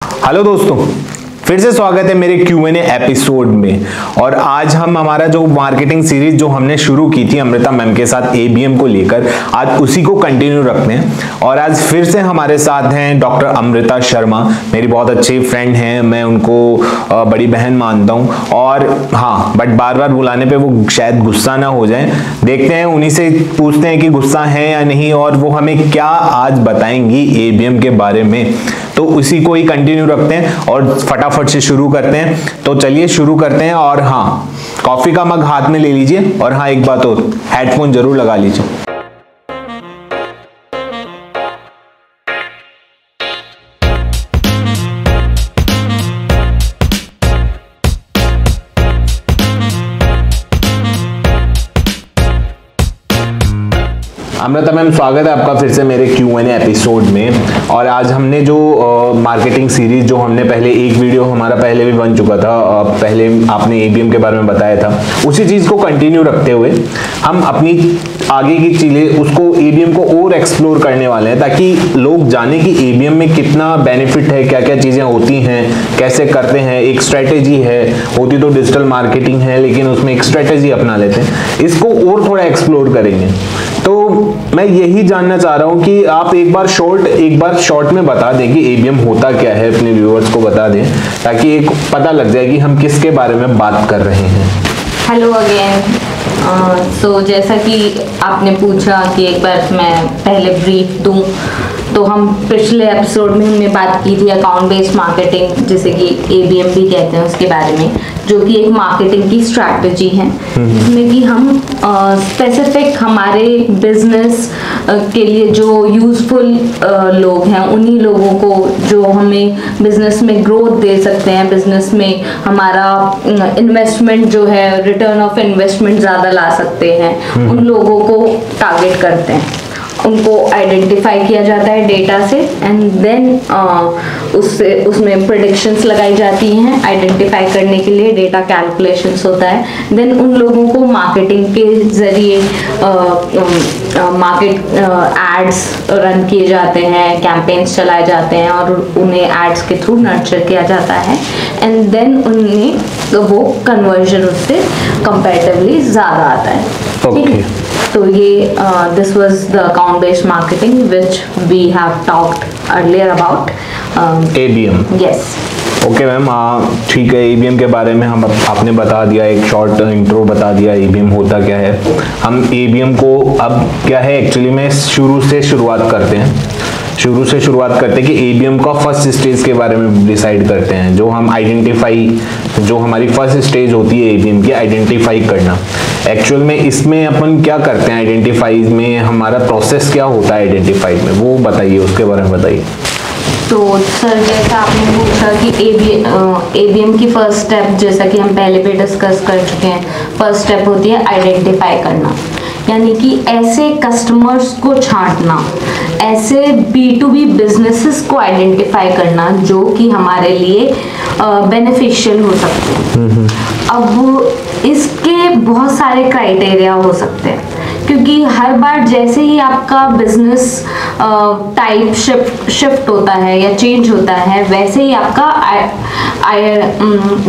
Hello दोस्तों, फिर से स्वागत है मेरे Q&A एपिसोड में। और आज हम हमारा जो मार्केटिंग सीरीज जो हमने शुरू की थी अमृता मैम के साथ ABM को लेकर, आज उसी को कंटिन्यू रखते हैं। और आज फिर से हमारे साथ हैं डॉक्टर अमृता शर्मा, मेरी बहुत अच्छी फ्रेंड हैं, मैं उनको बड़ी बहन मानता हूं। और हाँ, बट बार बार बुलाने पे वो शायद गुस्सा ना हो जाए। देखते हैं, उन्हीं से पूछते हैं कि गुस्सा है या नहीं, और वो हमें क्या आज बताएंगी ABM के बारे में। तो उसी को ही कंटिन्यू रखते हैं और फटाफट से शुरू करते हैं। तो चलिए शुरू करते हैं। और हाँ, कॉफी का मग हाथ में ले लीजिए, और हाँ एक बात और, हेडफोन जरूर लगा लीजिए। अमृता मैम, स्वागत है आपका फिर से मेरे Q&A एपिसोड में। और आज हमने जो मार्केटिंग सीरीज जो हमने पहले एक वीडियो हमारा पहले भी बन चुका था, पहले आपने ABM के बारे में बताया था, उसी चीज़ को कंटिन्यू रखते हुए हम अपनी आगे की चीज़ें उसको ABM को और एक्सप्लोर करने वाले हैं, ताकि लोग जाने कि ABM में कितना बेनिफिट है, क्या क्या चीज़ें होती हैं, कैसे करते हैं। एक स्ट्रेटेजी है, होती तो डिजिटल मार्केटिंग है, लेकिन उसमें एक स्ट्रेटेजी अपना लेते हैं। इसको और थोड़ा एक्सप्लोर करेंगे। तो मैं यही जानना चाह रहा हूं कि आप एक बार शॉर्ट में बता दें कि ABM होता क्या है, अपने व्यूअर्स को बता दें, ताकि एक पता लग जाए कि हम किसके बारे में बात कर रहे हैं। Hello again. सो जैसा कि आपने पूछा कि एक बार मैं पहले ब्रीफ दूं, तो हम पिछले एपिसोड में हमने बात की थी अकाउंट बेस्ड मार्केटिंग, जिसे कि ABM भी कहते हैं, उसके बारे में, जो कि एक मार्केटिंग की स्ट्रैटेजी है, जिसमें कि हम स्पेसिफिक हमारे बिजनेस के लिए जो यूजफुल लोग हैं, उन्हीं लोगों को जो हमें बिजनेस में ग्रोथ दे सकते हैं, बिजनेस में हमारा इन्वेस्टमेंट जो है, रिटर्न ऑफ इन्वेस्टमेंट ज़्यादा ला सकते हैं, उन लोगों को टारगेट करते हैं। उनको आइडेंटिफाई किया जाता है डेटा से, एंड देन उसमें प्रेडिक्शंस लगाई जाती हैं आइडेंटिफाई करने के लिए, डेटा कैलकुलेशंस होता है। देन उन लोगों को मार्केटिंग के जरिए मार्केट एड्स रन किए जाते हैं, कैंपेन्स चलाए जाते हैं, और उन्हें एड्स के थ्रू नर्चर किया जाता है, एंड देन उन्हें वो कन्वर्जन उससे कंपैरेटिवली ज़्यादा आता है। ठीक है, तो ये this was the account based marketing which we have talked earlier about ABM। yes। Okay ma'am, ठीक है। ABM के बारे में हम आपने बता दिया, एक शॉर्ट इंट्रो बता दिया ABM होता क्या है। हम ABM को अब क्या है एक्चुअली में शुरू से शुरुआत करते हैं कि ABM का फर्स्ट स्टेज के बारे में डिसाइड करते हैं, जो हम आइडेंटिफाई, जो हमारी फर्स्ट स्टेज होती है ABM की, आइडेंटिफाई करना। एक्चुअल में इसमें अपन क्या करते हैं, आइडेंटिफाई में हमारा प्रोसेस क्या होता है आइडेंटिफाई में, वो बताइए, उसके बारे में बताइए। तो सर, जैसा आपने पूछा कि ABM की फर्स्ट स्टेप, जैसा कि हम पहले भी डिस्कस कर चुके हैं, फर्स्ट स्टेप होती है आइडेंटिफाई करना, यानी कि ऐसे कस्टमर्स को छांटना, ऐसे B2B बिजनेसेस को आइडेंटिफाई करना जो कि हमारे लिए बेनिफिशियल हो सकते हैं। अब इसके बहुत सारे क्राइटेरिया हो सकते हैं, क्योंकि हर बार जैसे ही आपका बिजनेस टाइप शिफ्ट होता है या चेंज होता है, वैसे ही आपका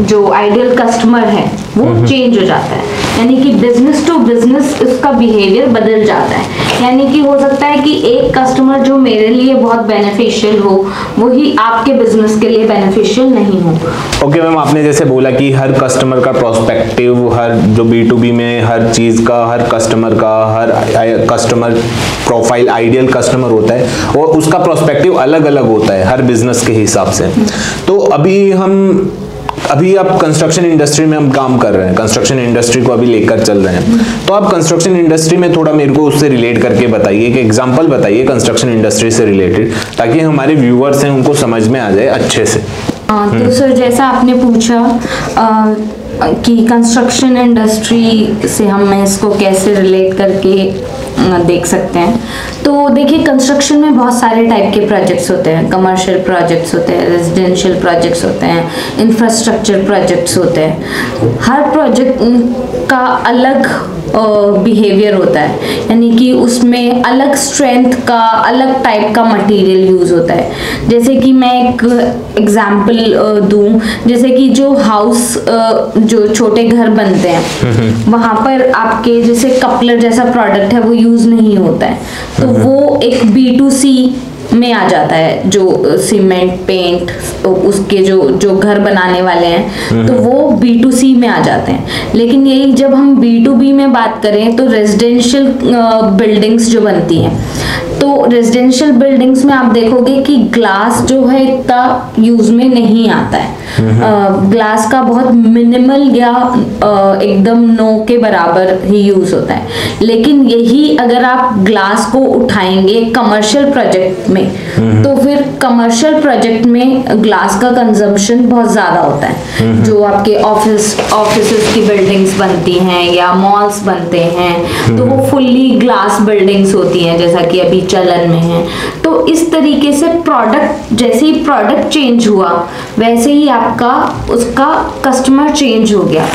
जो आइडियल कस्टमर है वो चेंज हो जाता है, यानी कि बिजनेस टू बिजनेस उसका बिहेवियर बदल जाता है। यानी कि हो सकता है कि एक कस्टमर जो मेरे लिए बहुत बेनिफिशियल हो, वही आपके बिजनेस के लिए बेनिफिशियल नहीं हो। ओके मैम, आपने जैसे बोला कि हर कस्टमर का प्रोस्पेक्टिव, हर जो B2B में हर चीज़ का, हर कस्टमर प्रोफाइल, आइडियल कस्टमर होता है, और उसका प्रोस्पेक्टिव अलग अलग होता है हर बिजनेस के हिसाब से। तो अभी आप कंस्ट्रक्शन इंडस्ट्री में हम काम कर रहे हैं, कंस्ट्रक्शन इंडस्ट्री को अभी लेकर चल रहे हैं, तो आप कंस्ट्रक्शन इंडस्ट्री में थोड़ा मेरे को उससे रिलेट करके बताइए, एक एग्जांपल बताइए कंस्ट्रक्शन इंडस्ट्री से रिलेटेड, ताकि हमारे व्यूअर्स हैं उनको समझ में आ जाए अच्छे से। तो सर, जैसा आपने पूछा कि कंस्ट्रक्शन इंडस्ट्री से हम इसको कैसे रिलेट करके देख सकते हैं, तो तो देखिए, कंस्ट्रक्शन में बहुत सारे टाइप के प्रोजेक्ट्स होते हैं। कमर्शियल प्रोजेक्ट्स होते हैं, रेजिडेंशियल प्रोजेक्ट्स होते हैं, इंफ्रास्ट्रक्चर प्रोजेक्ट्स होते हैं। हर प्रोजेक्ट का अलग बिहेवियर होता है, यानी कि उसमें अलग स्ट्रेंथ का, अलग टाइप का मटेरियल यूज़ होता है। जैसे कि मैं एक एग्जांपल दूं, जैसे कि जो हाउस, जो छोटे घर बनते हैं, वहाँ पर आपके जैसे कपलर जैसा प्रोडक्ट है वो यूज़ नहीं होता है, तो वो एक B2C में आ जाता है। जो सीमेंट, पेंट, उसके जो घर बनाने वाले हैं, तो वो B2C में आ जाते हैं। लेकिन यही जब हम B2B में बात करें तो रेजिडेंशियल बिल्डिंग्स जो बनती हैं, तो रेजिडेंशियल बिल्डिंग्स में आप देखोगे कि ग्लास जो है इतना यूज में नहीं आता है। ग्लास का बहुत मिनिमल या एकदम नो के बराबर ही यूज होता है। लेकिन यही अगर आप ग्लास को उठाएंगे कमर्शियल प्रोजेक्ट में, तो फिर कमर्शियल प्रोजेक्ट में ग्लास का कंजम्पशन बहुत ज्यादा होता है। जो आपके ऑफिस की बिल्डिंग्स बनती हैं या मॉल्स बनते हैं, तो वो फुल्ली ग्लास बिल्डिंग्स होती हैं, जैसा कि अभी चलन में है। तो इस तरीके से प्रोडक्ट, जैसे ही प्रोडक्ट चेंज हुआ वैसे ही आपका उसका कस्टमर चेंज हो गया।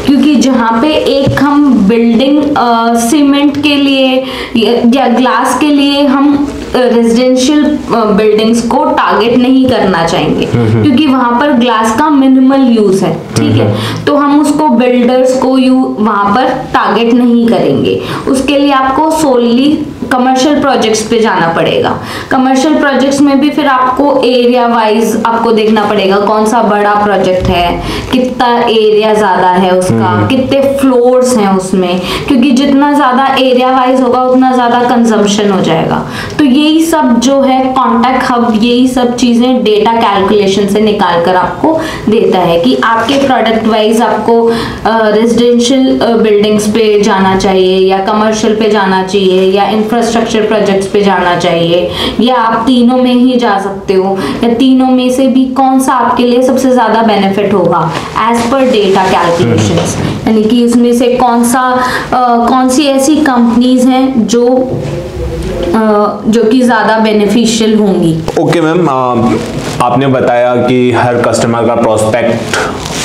क्योंकि जहाँ पे एक हम बिल्डिंग सीमेंट के लिए या ग्लास के लिए हम रेजिडेंशियल बिल्डिंग्स को टारगेट नहीं करना चाहेंगे, क्योंकि वहां पर ग्लास का मिनिमल यूज है, ठीक है, तो हम उसको बिल्डर्स को वहां पर टारगेट नहीं करेंगे। उसके लिए आपको सोलली कमर्शियल प्रोजेक्ट्स पे जाना पड़ेगा। कमर्शियल प्रोजेक्ट्स में भी फिर आपको एरिया वाइज आपको देखना पड़ेगा कौन सा बड़ा प्रोजेक्ट है, कितना एरिया ज्यादा है उसका, कितने फ्लोर्स हैं उसमें, क्योंकि जितना ज्यादा एरिया वाइज होगा उतना ज्यादा कंजम्पशन हो जाएगा। तो यही सब जो है कॉन्टैक्ट हब, यही सब चीजें डेटा कैलकुलेशन से निकाल कर आपको देता है कि आपके प्रोडक्ट वाइज आपको रेजिडेंशियल बिल्डिंग्स पे जाना चाहिए या कमर्शियल पे जाना चाहिए या इंफ्रास्ट्रक्चर प्रोजेक्ट्स पे जाना चाहिए, या आप तीनों में ही जा सकते हो, या तीनों में से भी कौन सा आपके लिए सबसे ज्यादा बेनिफिट होगा एज पर डेटा कैलकुलेशंस। यानी कि उसमें से कौन सी ऐसी कंपनीज हैं जो कि ज्यादा बेनिफिशियल होंगी। ओके मैम, आपने बताया कि हर कस्टमर का प्रोस्पेक्ट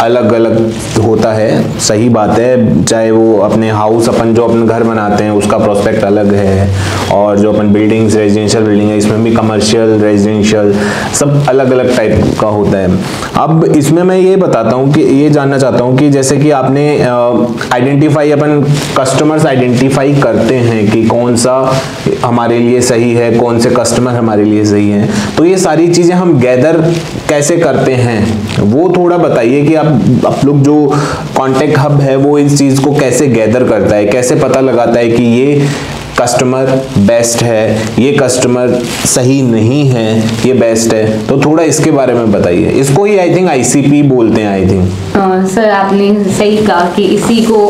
अलग अलग होता है, सही बात है। चाहे वो अपने हाउस, अपन जो अपने घर बनाते हैं उसका प्रोस्पेक्ट अलग है, और जो अपन बिल्डिंग्स, रेजिडेंशियल बिल्डिंग है, इसमें भी कमर्शियल, रेजिडेंशियल सब अलग अलग टाइप का होता है। अब इसमें मैं ये बताता हूँ कि ये जानना चाहता हूँ कि जैसे कि आपने आइडेंटिफाई, अपन कस्टमर्स आइडेंटिफाई करते हैं कि कौन सा हमारे लिए सही है, कौन से कस्टमर हमारे लिए सही हैं, तो ये सारी चीज़ें हम गैदर कैसे करते हैं वो थोड़ा बताइए कि आप लोग जो कॉन्टैक्ट हब है वो इस चीज़ को कैसे गैदर करता है, कैसे पता लगाता है कि ये कस्टमर बेस्ट है, ये कस्टमर सही नहीं है, ये बेस्ट है। तो थोड़ा इसके बारे में बताइए। इसको ही आई थिंक ICP बोलते हैं, आई थिंक। सर आपने सही कहा कि इसी को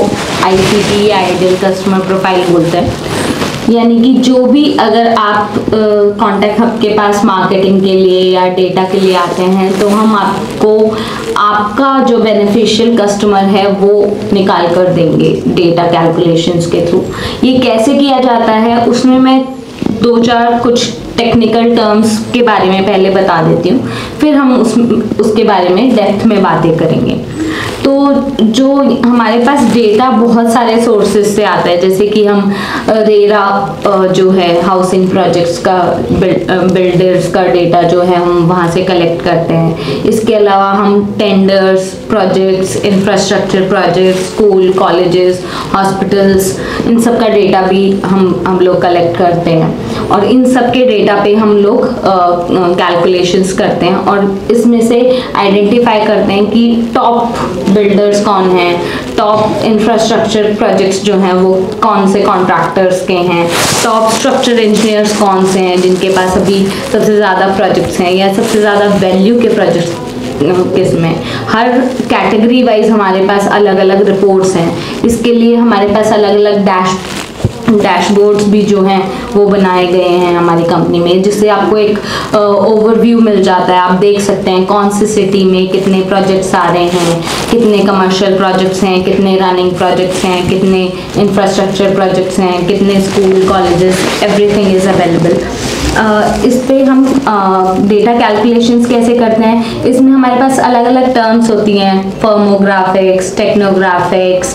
ICP या आइडियल कस्टमर प्रोफाइल बोलते हैं। यानी कि जो भी अगर आप कॉन्टैक्ट हब के पास मार्केटिंग के लिए या डेटा के लिए आते हैं, तो हम आपको आपका जो बेनिफिशियल कस्टमर है वो निकाल कर देंगे डेटा कैलकुलेशंस के थ्रू। ये कैसे किया जाता है उसमें मैं 2-4 कुछ टेक्निकल टर्म्स के बारे में पहले बता देती हूँ, फिर हम उसके बारे में डेप्थ में बातें करेंगे। तो जो हमारे पास डेटा बहुत सारे सोर्सेज से आता है, जैसे कि हम रेरा जो है हाउसिंग प्रोजेक्ट्स का, बिल्डर्स का डेटा जो है हम वहाँ से कलेक्ट करते हैं। इसके अलावा हम tenders, projects, infrastructure projects, school, colleges, hospitals, इन सब का डेटा भी हम लोग कलेक्ट करते हैं, और इन सब के डेटा पे हम लोग कैलकुलेशंस करते हैं, और इसमें से आइडेंटिफाई करते हैं कि टॉप बिल्डर्स कौन हैं, टॉप इंफ्रास्ट्रक्चर प्रोजेक्ट्स जो हैं वो कौन से कॉन्ट्रैक्टर्स के हैं, टॉप स्ट्रक्चर इंजीनियर्स कौन से हैं जिनके पास अभी सबसे ज़्यादा प्रोजेक्ट्स हैं या सबसे ज़्यादा वैल्यू के प्रोजेक्ट्स किसमें। हर कैटेगरी वाइज हमारे पास अलग अलग रिपोर्ट्स हैं, इसके लिए हमारे पास अलग अलग डैशबोर्ड्स भी जो हैं वो बनाए गए हैं हमारी कंपनी में, जिससे आपको एक ओवरव्यू मिल जाता है। आप देख सकते हैं कौन सी सिटी में कितने प्रोजेक्ट्स आ रहे हैं, कितने कमर्शियल प्रोजेक्ट्स हैं, कितने रनिंग प्रोजेक्ट्स हैं, कितने इंफ्रास्ट्रक्चर प्रोजेक्ट्स हैं, कितने school colleges, everything is available. इस पे हम डेटा कैलकुलेशंस कैसे करते हैं, इसमें हमारे पास अलग अलग टर्म्स होती हैं, फर्मोग्राफिक्स, टेक्नोग्राफिक्स,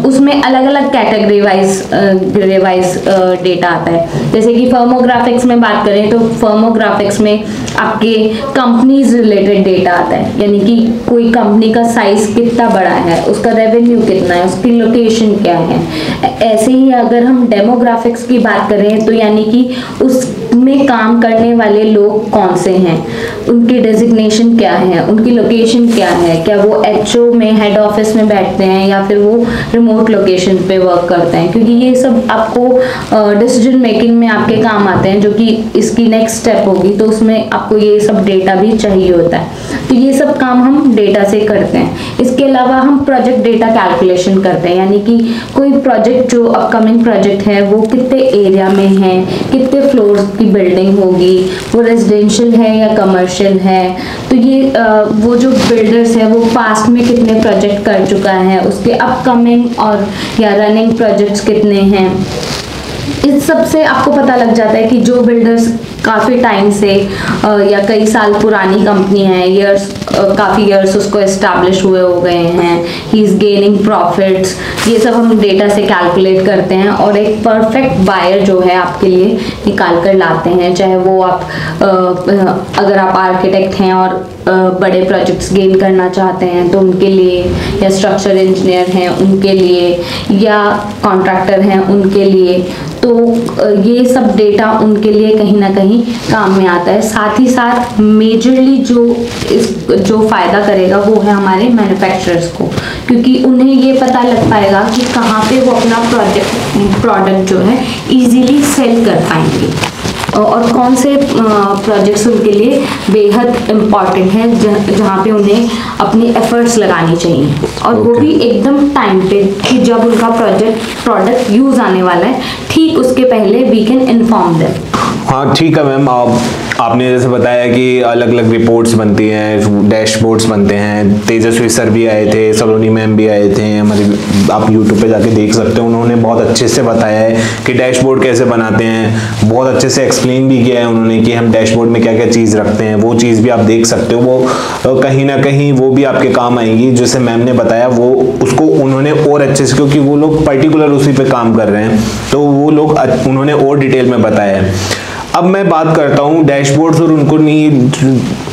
उसमें अलग अलग कैटेगरी वाइज डेटा आता है। जैसे कि फर्मोग्राफिक्स में बात करें तो फर्मोग्राफिक्स में आपके कंपनीज रिलेटेड डेटा आता है, यानी कि कोई कंपनी का साइज कितना बड़ा है, उसका रेवेन्यू कितना है, उसकी लोकेशन क्या है। ऐसे ही अगर हम डेमोग्राफिक्स की बात करें तो यानी कि उसमें काम करने वाले लोग कौन से हैं, उनकी डेजिग्नेशन क्या है, उनकी लोकेशन क्या है, क्या वो एचओ में हेड ऑफिस में बैठते हैं या फिर वो रिमोट लोकेशन पे वर्क करते हैं, क्योंकि ये सब आपको डिसीजन मेकिंग में आपके काम आते हैं, जो कि इसकी नेक्स्ट स्टेप होगी, तो उसमें आपको ये सब डेटा भी चाहिए होता है। तो ये सब काम हम डेटा से करते हैं। इसके अलावा हम प्रोजेक्ट डेटा कैलकुलेशन करते हैं, यानी कि कोई प्रोजेक्ट जो अपकमिंग प्रोजेक्ट है वो कितने एरिया में है, कितने फ्लोर्स की बिल्डिंग होगी, वो रेजिडेंशियल है या कमर्शियल है, तो ये वो जो बिल्डर्स है वो पास्ट में कितने प्रोजेक्ट कर चुका है, उसके अपकमिंग और या रनिंग प्रोजेक्ट्स कितने हैं। इस सब से आपको पता लग जाता है कि जो बिल्डर्स काफ़ी टाइम से या कई साल पुरानी कंपनी है, काफ़ी ईयर्स उसको एस्टैब्लिश हुए हो गए हैं, ही इज़ गेनिंग प्रॉफिट्स, ये सब हम डेटा से कैलकुलेट करते हैं और एक परफेक्ट बायर जो है आपके लिए निकाल कर लाते हैं। चाहे वो आप अगर आप आर्किटेक्ट हैं और बड़े प्रोजेक्ट्स गेन करना चाहते हैं तो उनके लिए, या स्ट्रक्चर इंजीनियर हैं उनके लिए, या कॉन्ट्रैक्टर हैं उनके लिए, तो ये सब डेटा उनके लिए कहीं ना कहीं काम में आता है। साथ ही साथ मेजरली जो फ़ायदा करेगा वो है हमारे मैन्युफैक्चरर्स को, क्योंकि उन्हें ये पता लग पाएगा कि कहाँ पे वो अपना प्रोडक्ट जो है इजीली सेल कर पाएंगे और कौन से प्रोजेक्ट्स उनके लिए बेहद इम्पॉर्टेंट हैं, जहाँ पे उन्हें अपनी एफर्ट्स लगानी चाहिए, और वो भी एकदम टाइम पे, कि जब उनका प्रोडक्ट यूज़ आने वाला है ठीक उसके पहले वी कैन इन्फॉर्म देम। हाँ ठीक है मैम, आपने जैसे बताया कि अलग अलग रिपोर्ट्स बनती हैं, डैशबोर्ड्स बनते हैं, तेजस्वी सर भी आए थे, सलोनी मैम भी आए थे हमारे, आप यूट्यूब पे जाके देख सकते हैं, उन्होंने बहुत अच्छे से बताया है कि डैशबोर्ड कैसे बनाते हैं, बहुत अच्छे से एक्सप्लेन भी किया है उन्होंने कि हम डैशबोर्ड में क्या क्या चीज़ रखते हैं, वो चीज़ भी आप देख सकते हो, वो कहीं ना कहीं वो भी आपके काम आएंगी। जैसे मैम ने बताया वो उसको उन्होंने और अच्छे से, क्योंकि वो लोग पर्टिकुलर उसी पे काम कर रहे हैं, तो वो लोग उन्होंने और डिटेल में बताया है। अब मैं बात करता हूँ डैशबोर्ड्स और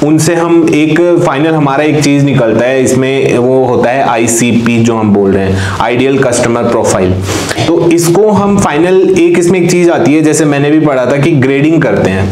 उनसे हम एक फाइनल हमारा एक चीज़ निकलता है, इसमें वो होता है ICP जो हम बोल रहे हैं, आइडियल कस्टमर प्रोफाइल। तो इसको हम फाइनल इसमें एक चीज़ आती है, जैसे मैंने भी पढ़ा था कि ग्रेडिंग करते हैं,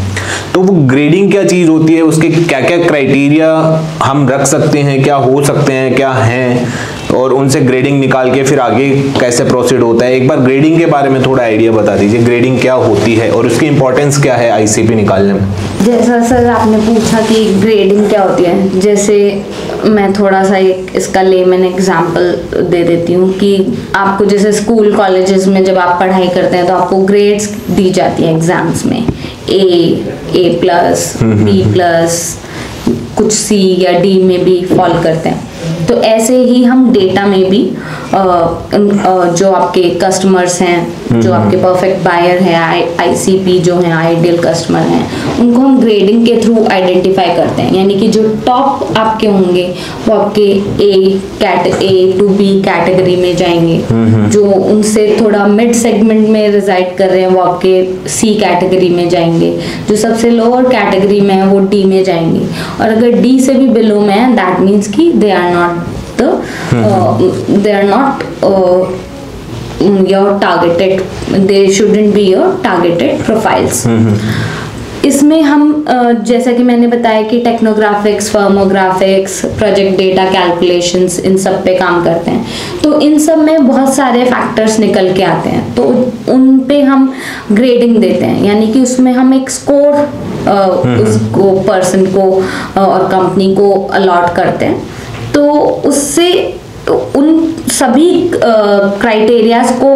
तो वो ग्रेडिंग क्या चीज़ होती है, उसके क्या क्या क्राइटेरिया हम रख सकते हैं, क्या हो सकते हैं, क्या हैं, और उनसे ग्रेडिंग निकाल के फिर आगे कैसे प्रोसीड होता है। एक बार ग्रेडिंग के बारे में थोड़ा आइडिया बता दीजिए, ग्रेडिंग क्या होती है और उसकी इंपॉर्टेंस क्या है ICP निकालने में। जैसा सर आपने पूछा कि ग्रेडिंग क्या होती है, जैसे मैं थोड़ा सा इसका लेमन एग्जांपल दे देती हूँ कि आपको जैसे स्कूल कॉलेजेस में जब आप पढ़ाई करते हैं तो आपको ग्रेड्स दी जाती हैं एग्जाम्स में, A+, B+, कुछ C या D में भी फॉल करते हैं। तो ऐसे ही हम डेटा में भी जो आपके कस्टमर्स हैं, जो आपके परफेक्ट बायर हैं, ICP जो हैं, आइडियल कस्टमर हैं, उनको हम ग्रेडिंग के थ्रू आइडेंटिफाई करते हैं। यानी कि जो टॉप आपके होंगे वो आपके A to B कैटेगरी में जाएंगे, जो उनसे थोड़ा मिड सेगमेंट में रिजाइड कर रहे हैं वो आपके C कैटेगरी में जाएंगे, जो सबसे लोअर कैटेगरी में है वो D में जाएंगे, और अगर D से भी बिलो में है दैट मीन्स कि they are not your targeted, they shouldn't be your targeted profiles। इसमें हम जैसा कि मैंने बताया कि टेक्नोग्राफिक्स, फर्मोग्राफिक्स, प्रोजेक्ट डेटा कैलकुलेशंस, इन सब पे काम करते हैं। तो इन सब में बहुत सारे फैक्टर्स निकल के आते हैं, तो उन पे हम ग्रेडिंग देते हैं, यानी कि उसमें हम एक स्कोर उसको पर्सन को और कंपनी को अलॉट करते हैं। तो उससे उन सभी क्राइटेरियाज को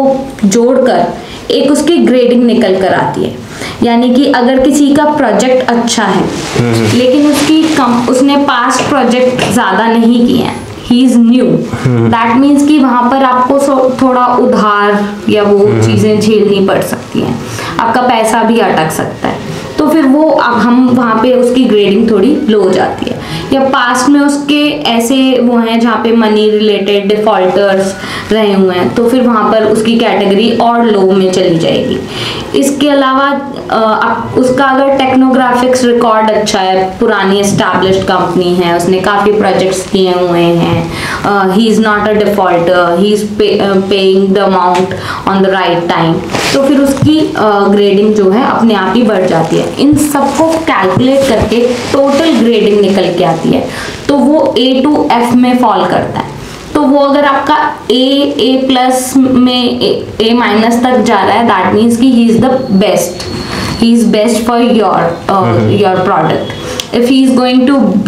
जोड़कर एक उसकी ग्रेडिंग निकल कर आती है। यानी कि अगर किसी का प्रोजेक्ट अच्छा है लेकिन उसने पास्ट प्रोजेक्ट ज्यादा नहीं किए हैं, he is new, that means कि वहां पर आपको थोड़ा उधार या वो चीजें झेलनी पड़ सकती हैं, आपका पैसा भी अटक सकता है, तो फिर वो हम वहाँ पे उसकी ग्रेडिंग थोड़ी लो हो जाती है। या पास्ट में उसके ऐसे वो हैं जहाँ पे मनी रिलेटेड डिफॉल्टर्स रहे हुए हैं, तो फिर वहाँ पर उसकी कैटेगरी और लो में चली जाएगी। इसके अलावा उसका अगर टेक्नोग्राफिक्स रिकॉर्ड अच्छा है, पुरानी एस्टैब्लिश्ड कंपनी है, उसने काफ़ी प्रोजेक्ट्स किए हुए हैं, he is not a defaulter, he is paying the amount on the right time, तो फिर उसकी ग्रेडिंग जो है अपने आप ही बढ़ जाती है। इन सबको कैलकुलेट करके टोटल ग्रेडिंग निकल के आती है, तो वो A to F में फॉल करता है। तो वो अगर आपका A प्लस में A माइनस तक जा रहा है, दैट मीन्स कि he is the best, he is best for your product. If he is going to B,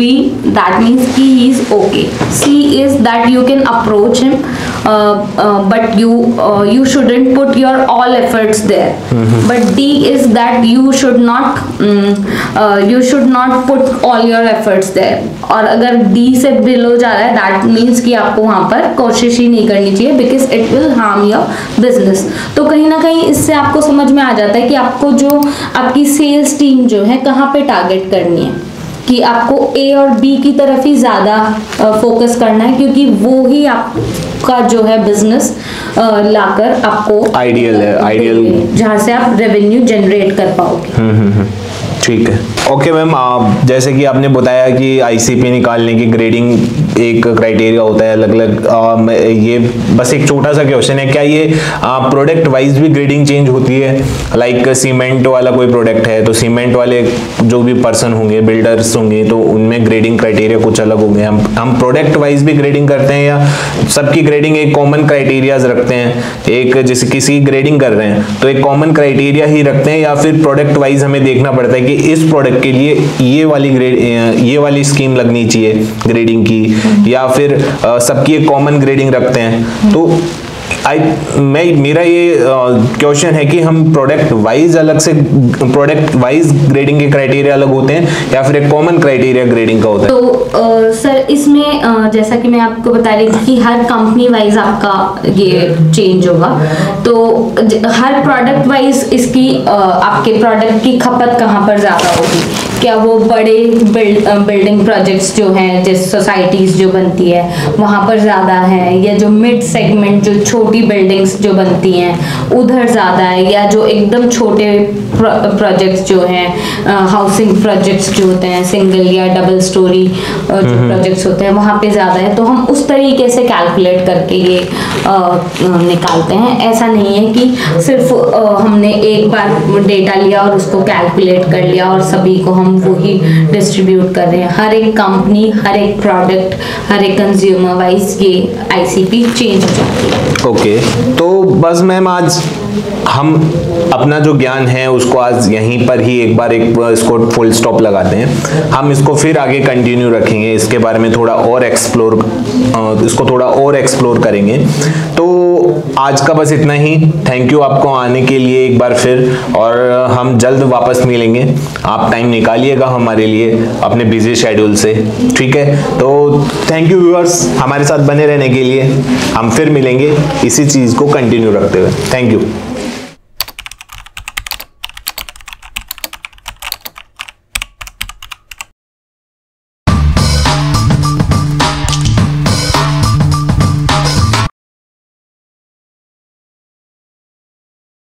that means he is okay. C is that you can approach him, but you shouldn't put your all efforts there. But D is that you should not put all your efforts there. और अगर D से below जा रहा है, that means कि आपको वहाँ पर कोशिश ही नहीं करनी चाहिए, because it will harm your business. तो कहीं ना कहीं इससे आपको समझ में आ जाता है कि आपको जो आपकी सेल्स टीम जो है कहाँ पे टारगेट करनी है, कि आपको A और B की तरफ ही ज़्यादा फोकस करना है, क्योंकि वो ही आपका जो है बिजनेस लाकर आपको आइडियल जहाँ से आप रेवेन्यू जनरेट कर पाओगे। ठीक है, ओके मैम, जैसे कि आपने बताया कि आईसीपी निकालने की ग्रेडिंग एक क्राइटेरिया होता है अलग अलग, ये बस एक छोटा सा क्वेश्चन है, क्या ये प्रोडक्ट वाइज भी ग्रेडिंग चेंज होती है? लाइक सीमेंट वाला कोई प्रोडक्ट है तो सीमेंट वाले जो भी पर्सन होंगे, बिल्डर्स होंगे, तो उनमें ग्रेडिंग क्राइटेरिया कुछ अलग होंगे। हम प्रोडक्ट वाइज भी ग्रेडिंग करते हैं या सबकी ग्रेडिंग एक कॉमन क्राइटेरियाज रखते हैं? एक जैसे किसी ग्रेडिंग कर रहे हैं तो एक कॉमन क्राइटेरिया ही रखते हैं, या फिर प्रोडक्ट वाइज हमें देखना पड़ता है कि इस प्रोडक्ट के लिए ये वाली स्कीम लगनी चाहिए ग्रेडिंग की, या फिर सबकी एक कॉमन ग्रेडिंग रखते हैं? तो मेरा ये क्वेश्चन है कि हम प्रोडक्ट वाइज अलग से प्रोडक्ट वाइज ग्रेडिंग के क्राइटेरिया अलग होते हैं या फिर एक कॉमन क्राइटेरिया ग्रेडिंग का होता है? तो सर इसमें जैसा कि मैं आपको बता रही थी कि हर कंपनी वाइज आपका ये चेंज होगा, तो हर प्रोडक्ट वाइज इसकी आपके प्रोडक्ट की खपत कहाँ पर ज़्यादा होगी, क्या वो बड़े बिल्डिंग प्रोजेक्ट्स जो हैं, जैसे सोसाइटीज़ जो बनती है वहाँ पर ज़्यादा है, या जो मिड सेगमेंट जो छोटी बिल्डिंग्स जो बनती हैं उधर ज़्यादा है, या जो एकदम छोटे प्रोजेक्ट्स जो हैं हाउसिंग प्रोजेक्ट्स जो होते हैं सिंगल या डबल स्टोरी जो प्रोजेक्ट्स होते हैं वहाँ पे ज़्यादा है, तो हम उस तरीके से कैलकुलेट करके ये निकालते हैं। ऐसा नहीं है कि सिर्फ हमने एक बार डेटा लिया और उसको कैलकुलेट कर लिया और सभी को हम वही डिस्ट्रीब्यूट कर रहे हैं। हर एक कंपनी, हर एक प्रोडक्ट, हर एक कंज्यूमर वाइज ये आईसीपी चेंज हो जाती है। ओके, तो बस मैम आज हम अपना जो ज्ञान है उसको आज यहीं पर ही एक बार इसको फुल स्टॉप लगाते हैं। हम इसको फिर आगे कंटिन्यू रखेंगे, इसके बारे में थोड़ा और एक्सप्लोर करेंगे। तो आज का बस इतना ही। थैंक यू आपको आने के लिए एक बार फिर, और हम जल्द वापस मिलेंगे। आप टाइम निकालिएगा हमारे लिए अपने बिजी शेड्यूल से, ठीक है? तो थैंक यू व्यूअर्स हमारे साथ बने रहने के लिए। हम फिर मिलेंगे इसी चीज़ को कंटिन्यू रखते हुए। Thank you.